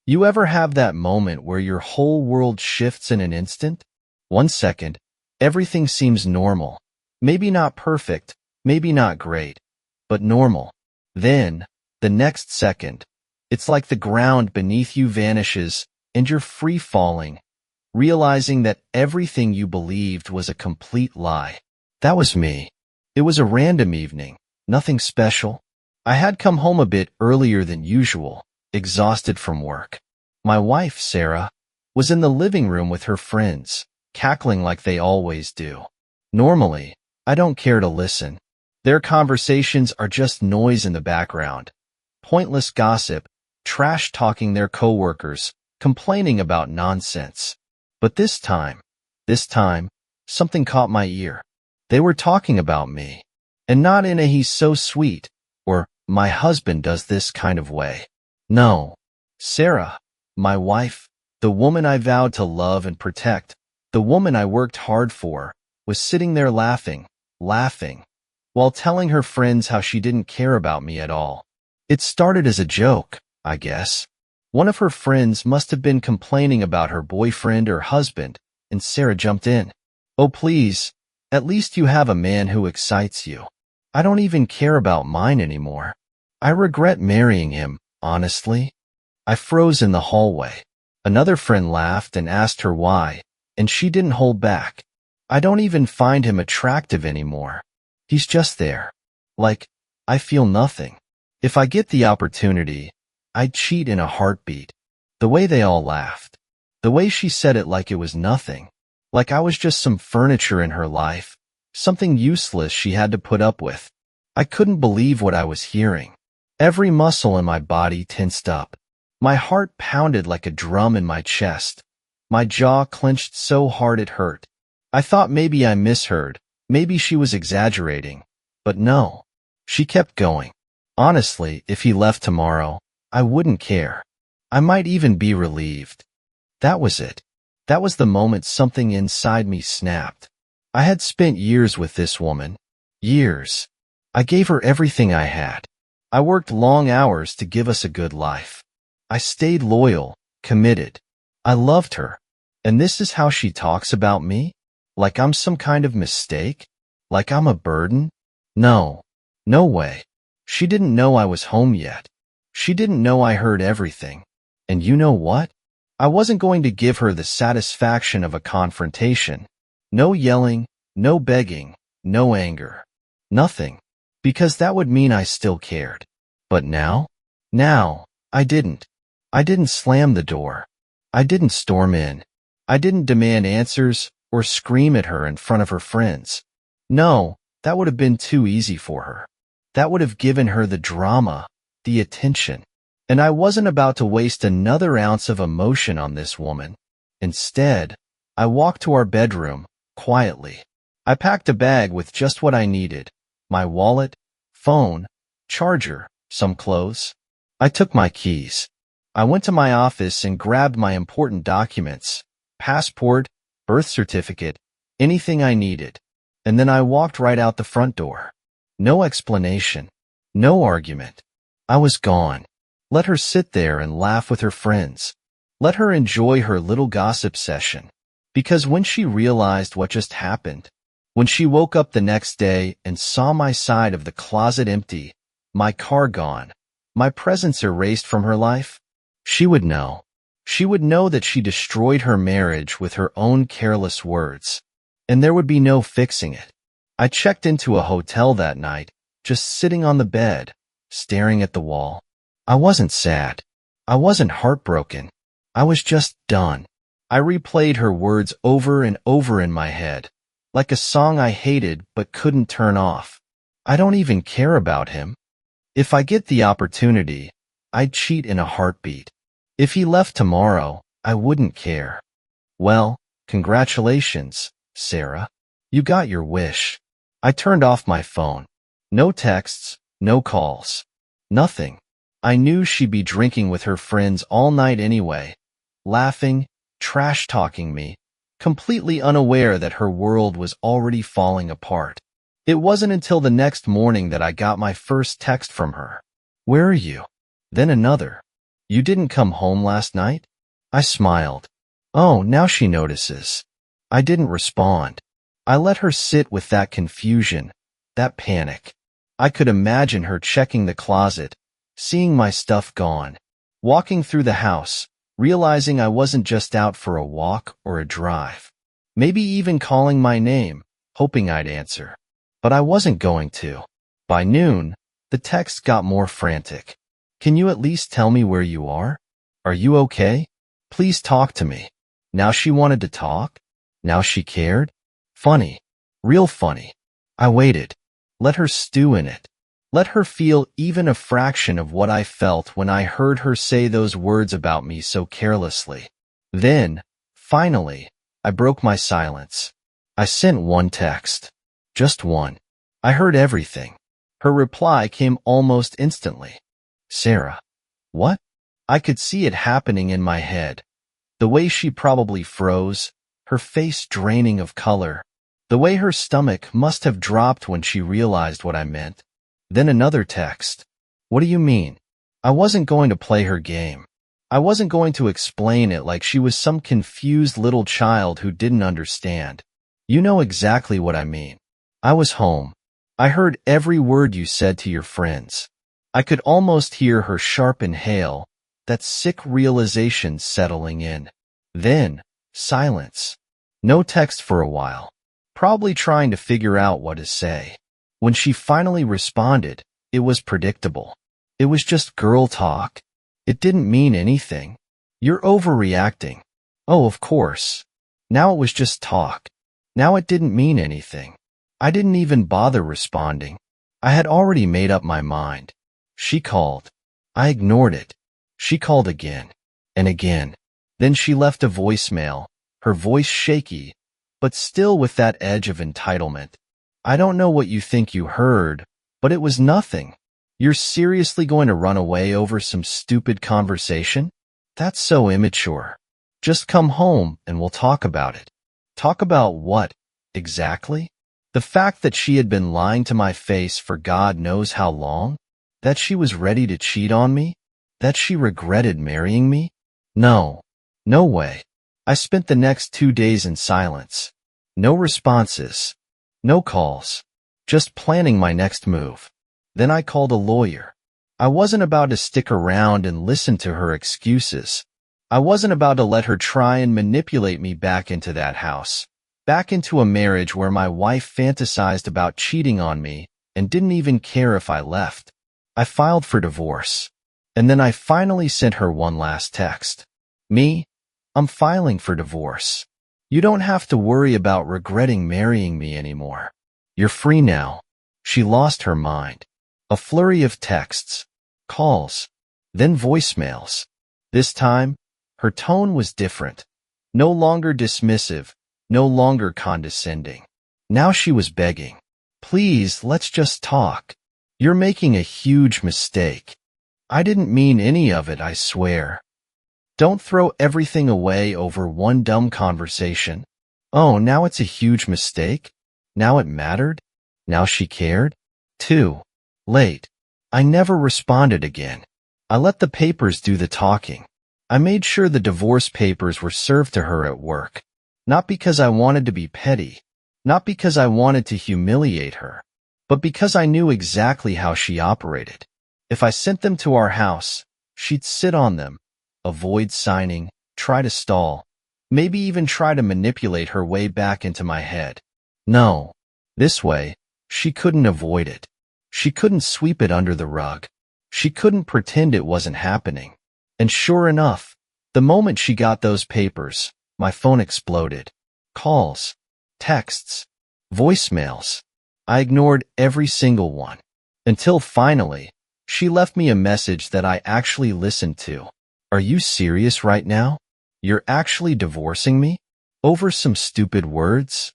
You ever have that moment where your whole world shifts in an instant? 1 second, everything seems normal. Maybe not perfect, maybe not great, but normal. Then, the next second, it's like the ground beneath you vanishes and you're free falling, realizing that everything you believed was a complete lie. That was me. It was a random evening, nothing special. I had come home a bit earlier than usual, exhausted from work. My wife, Sarah, was in the living room with her friends, cackling like they always do. Normally, I don't care to listen. Their conversations are just noise in the background. Pointless gossip, trash-talking their coworkers, complaining about nonsense. But this time, something caught my ear. They were talking about me. And not in a "he's so sweet" or "my husband does this" kind of way. No. Sarah, my wife, the woman I vowed to love and protect, the woman I worked hard for, was sitting there laughing, while telling her friends how she didn't care about me at all. It started as a joke, I guess. One of her friends must have been complaining about her boyfriend or husband, and Sarah jumped in. "Oh, please, at least you have a man who excites you. I don't even care about mine anymore. I regret marrying him, honestly." I froze in the hallway. Another friend laughed and asked her why, and she didn't hold back. "I don't even find him attractive anymore. He's just there. Like, I feel nothing. If I get the opportunity, I'd cheat in a heartbeat." The way they all laughed. The way she said it like it was nothing. Like I was just some furniture in her life, something useless she had to put up with. I couldn't believe what I was hearing. Every muscle in my body tensed up. My heart pounded like a drum in my chest. My jaw clenched so hard it hurt. I thought maybe I misheard, maybe she was exaggerating. But no. She kept going. "Honestly, if he left tomorrow, I wouldn't care. I might even be relieved." That was it. That was the moment something inside me snapped. I had spent years with this woman. Years. I gave her everything I had. I worked long hours to give us a good life. I stayed loyal, committed. I loved her. And this is how she talks about me? Like I'm some kind of mistake? Like I'm a burden? No. No way. She didn't know I was home yet. She didn't know I heard everything. And you know what? I wasn't going to give her the satisfaction of a confrontation. No yelling, no begging, no anger. Nothing. Because that would mean I still cared. But now? Now, I didn't. I didn't slam the door. I didn't storm in. I didn't demand answers or scream at her in front of her friends. No, that would have been too easy for her. That would have given her the drama, the attention. And I wasn't about to waste another ounce of emotion on this woman. Instead, I walked to our bedroom, quietly. I packed a bag with just what I needed. My wallet, phone, charger, some clothes. I took my keys. I went to my office and grabbed my important documents, passport, birth certificate, anything I needed. And then I walked right out the front door. No explanation. No argument. I was gone. Let her sit there and laugh with her friends. Let her enjoy her little gossip session. Because when she realized what just happened, when she woke up the next day and saw my side of the closet empty, my car gone, my presents erased from her life, she would know. She would know that she destroyed her marriage with her own careless words. And there would be no fixing it. I checked into a hotel that night, just sitting on the bed, staring at the wall. I wasn't sad. I wasn't heartbroken. I was just done. I replayed her words over and over in my head, like a song I hated but couldn't turn off. I don't even care about him. If I get the opportunity, I'd cheat in a heartbeat. If he left tomorrow, I wouldn't care. Well, congratulations, Sarah. You got your wish. I turned off my phone. No texts, no calls. Nothing. I knew she'd be drinking with her friends all night anyway, laughing, trash-talking me, completely unaware that her world was already falling apart. It wasn't until the next morning that I got my first text from her. "Where are you?" Then another. You didn't come home last night? I smiled. Oh, now she notices. I didn't respond. I let her sit with that confusion, that panic. I could imagine her checking the closet, seeing my stuff gone, walking through the house, realizing I wasn't just out for a walk or a drive. Maybe even calling my name, hoping I'd answer. But I wasn't going to. By noon, the text got more frantic. Can you at least tell me where you are? Are you okay? Please talk to me. Now she wanted to talk? Now she cared? Funny. Real funny. I waited. Let her stew in it. Let her feel even a fraction of what I felt when I heard her say those words about me so carelessly. Then, finally, I broke my silence. I sent one text. Just one. I heard everything. Her reply came almost instantly. Sarah. What? I could see it happening in my head. The way she probably froze, her face draining of color, the way her stomach must have dropped when she realized what I meant. Then another text. What do you mean? I wasn't going to play her game. I wasn't going to explain it like she was some confused little child who didn't understand. You know exactly what I mean. I was home. I heard every word you said to your friends. I could almost hear her sharp inhale, that sick realization settling in. Then, silence. No text for a while. Probably trying to figure out what to say. When she finally responded, it was predictable. It was just girl talk. It didn't mean anything. You're overreacting. Oh, of course. Now it was just talk. Now it didn't mean anything. I didn't even bother responding. I had already made up my mind. She called. I ignored it. She called again and again. Then she left a voicemail, her voice shaky, but still with that edge of entitlement. I don't know what you think you heard, but it was nothing. You're seriously going to run away over some stupid conversation? That's so immature. Just come home and we'll talk about it. Talk about what, exactly? The fact that she had been lying to my face for God knows how long? That she was ready to cheat on me? That she regretted marrying me? No. No way. I spent the next 2 days in silence. No responses. No calls. Just planning my next move. Then I called a lawyer. I wasn't about to stick around and listen to her excuses. I wasn't about to let her try and manipulate me back into that house. Back into a marriage where my wife fantasized about cheating on me and didn't even care if I left. I filed for divorce. And then I finally sent her one last text. Me? I'm filing for divorce. You don't have to worry about regretting marrying me anymore. You're free now. She lost her mind. A flurry of texts, calls, then voicemails. This time, her tone was different. No longer dismissive, no longer condescending. Now she was begging. Please, let's just talk. You're making a huge mistake. I didn't mean any of it, I swear. Don't throw everything away over one dumb conversation. Oh, now it's a huge mistake? Now it mattered? Now she cared? Too late. I never responded again. I let the papers do the talking. I made sure the divorce papers were served to her at work. Not because I wanted to be petty. Not because I wanted to humiliate her. But because I knew exactly how she operated. If I sent them to our house, she'd sit on them, avoid signing, try to stall, maybe even try to manipulate her way back into my head. No. This way, she couldn't avoid it. She couldn't sweep it under the rug. She couldn't pretend it wasn't happening. And sure enough, the moment she got those papers, my phone exploded. Calls, texts, voicemails. I ignored every single one. Until finally, she left me a message that I actually listened to. Are you serious right now? You're actually divorcing me? Over some stupid words?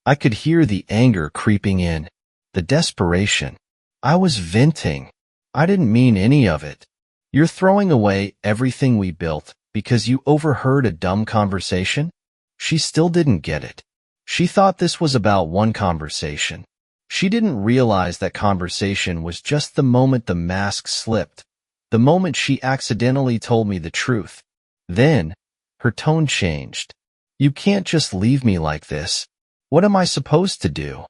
I could hear the anger creeping in, the desperation. I was venting. I didn't mean any of it. You're throwing away everything we built because you overheard a dumb conversation? She still didn't get it. She thought this was about one conversation. She didn't realize that conversation was just the moment the mask slipped, The moment she accidentally told me the truth. Then, her tone changed. You can't just leave me like this. What am I supposed to do?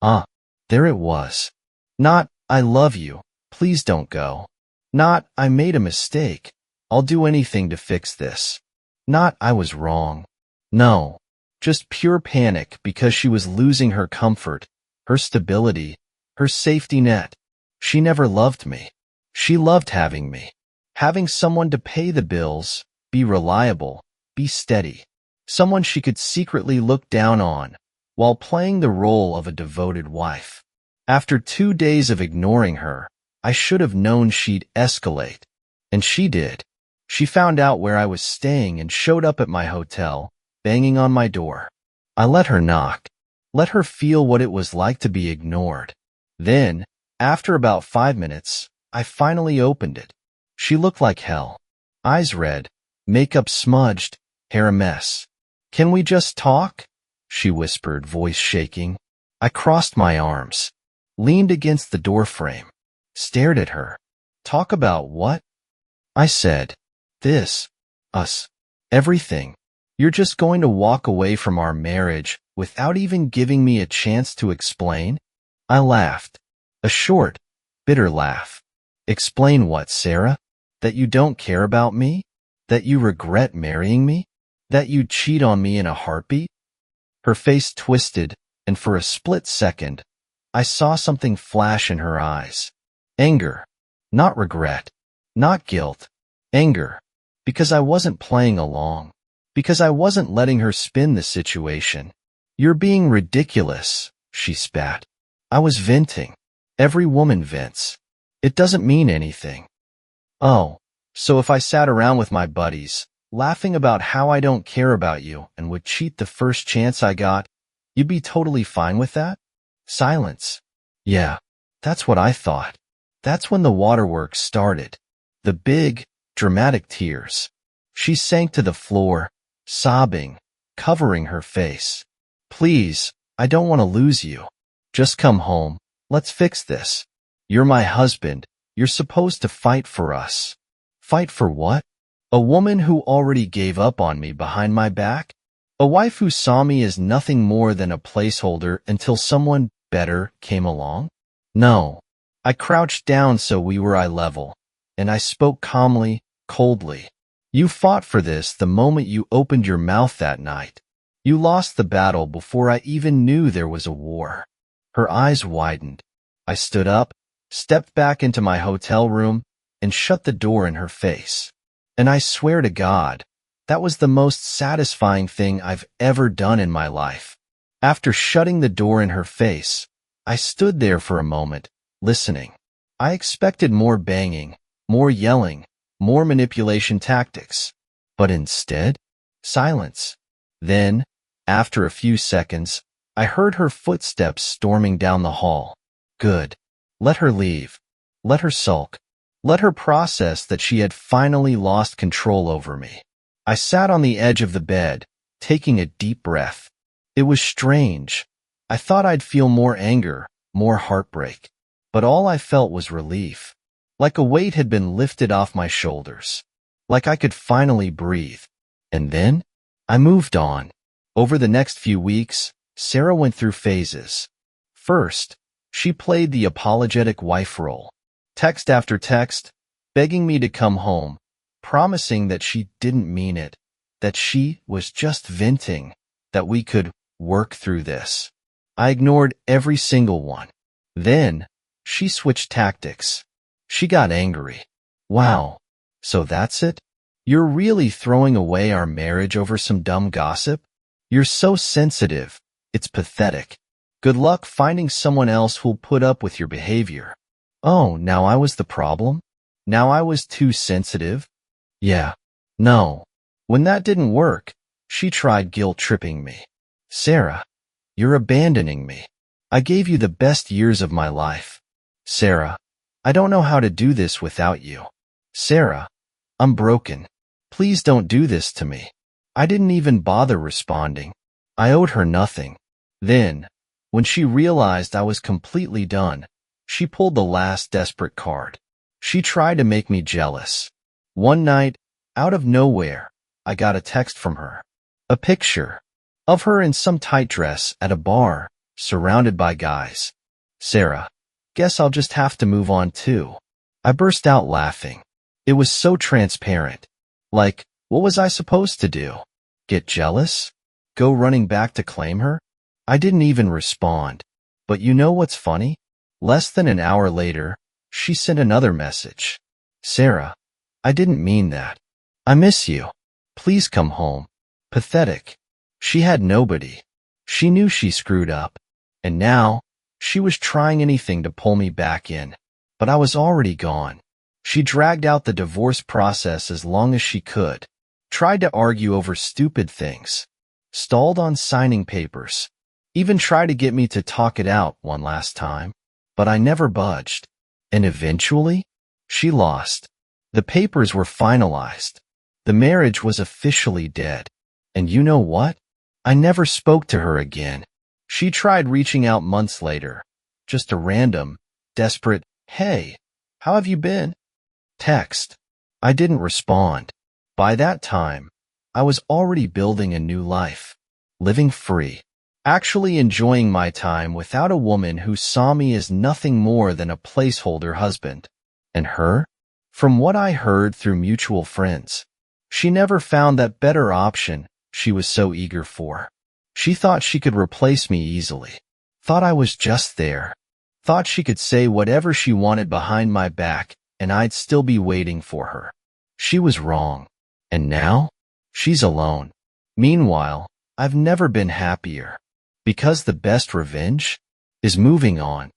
Ah, there it was. Not, I love you, please don't go. Not, I made a mistake. I'll do anything to fix this. Not, I was wrong. No, just pure panic because she was losing her comfort, her stability, her safety net. She never loved me. She loved having me. Having someone to pay the bills, be reliable, be steady. Someone she could secretly look down on, while playing the role of a devoted wife. After 2 days of ignoring her, I should have known she'd escalate. And she did. She found out where I was staying and showed up at my hotel, banging on my door. I let her knock. Let her feel what it was like to be ignored. Then, after about 5 minutes, I finally opened it. She looked like hell. Eyes red, makeup smudged, hair a mess. Can we just talk? She whispered, voice shaking. I crossed my arms, leaned against the doorframe, stared at her. Talk about what? I said, this, us, everything. You're just going to walk away from our marriage without even giving me a chance to explain? I laughed. A short, bitter laugh. Explain what, Sarah? That you don't care about me? That you regret marrying me? That you'd cheat on me in a heartbeat? Her face twisted, and for a split second, I saw something flash in her eyes. Anger. Not regret. Not guilt. Anger. Because I wasn't playing along. Because I wasn't letting her spin the situation. You're being ridiculous, she spat. I was venting. Every woman vents. It doesn't mean anything. Oh, so if I sat around with my buddies, laughing about how I don't care about you and would cheat the first chance I got, you'd be totally fine with that? Silence. Yeah, that's what I thought. That's when the waterworks started. The big, dramatic tears. She sank to the floor, sobbing, covering her face. Please, I don't want to lose you. Just come home. Let's fix this. You're my husband. You're supposed to fight for us. Fight for what? A woman who already gave up on me behind my back? A wife who saw me as nothing more than a placeholder until someone better came along? No. I crouched down so we were eye level, and I spoke calmly, coldly. You fought for this the moment you opened your mouth that night. You lost the battle before I even knew there was a war. Her eyes widened. I stood up, stepped back into my hotel room, and shut the door in her face. And I swear to God, that was the most satisfying thing I've ever done in my life. After shutting the door in her face, I stood there for a moment, listening. I expected more banging, more yelling, more manipulation tactics. But instead, silence. Then, after a few seconds, I heard her footsteps storming down the hall. Good. Let her leave. Let her sulk. Let her process that she had finally lost control over me. I sat on the edge of the bed, taking a deep breath. It was strange. I thought I'd feel more anger, more heartbreak. But all I felt was relief. Like a weight had been lifted off my shoulders. Like I could finally breathe. And then, I moved on. Over the next few weeks, Sarah went through phases. First, she played the apologetic wife role. Text after text, begging me to come home, promising that she didn't mean it, that she was just venting, that we could work through this. I ignored every single one. Then, she switched tactics. She got angry. Wow, so that's it? You're really throwing away our marriage over some dumb gossip? You're so sensitive. It's pathetic. Good luck finding someone else who'll put up with your behavior. Oh, now I was the problem? Now I was too sensitive? Yeah. No. When that didn't work, she tried guilt-tripping me. Sarah, you're abandoning me. I gave you the best years of my life. Sarah, I don't know how to do this without you. Sarah, I'm broken. Please don't do this to me. I didn't even bother responding. I owed her nothing. Then, when she realized I was completely done, she pulled the last desperate card. She tried to make me jealous. One night, out of nowhere, I got a text from her. A picture of her in some tight dress at a bar, surrounded by guys. Sarah, guess I'll just have to move on too. I burst out laughing. It was so transparent. Like, what was I supposed to do? Get jealous? Go running back to claim her? I didn't even respond. But you know what's funny? Less than an hour later, she sent another message. Sarah, I didn't mean that. I miss you. Please come home. Pathetic. She had nobody. She knew she screwed up. And now, she was trying anything to pull me back in. But I was already gone. She dragged out the divorce process as long as she could. Tried to argue over stupid things. Stalled on signing papers. Even tried to get me to talk it out one last time. But I never budged. And eventually, she lost. The papers were finalized. The marriage was officially dead. And you know what? I never spoke to her again. She tried reaching out months later. Just a random, desperate, hey, how have you been? Text. I didn't respond. By that time, I was already building a new life. Living free. Actually enjoying my time without a woman who saw me as nothing more than a placeholder husband. And her? From what I heard through mutual friends, she never found that better option she was so eager for. She thought she could replace me easily. Thought I was just there. Thought she could say whatever she wanted behind my back and I'd still be waiting for her. She was wrong. And now? She's alone. Meanwhile, I've never been happier. Because the best revenge is moving on.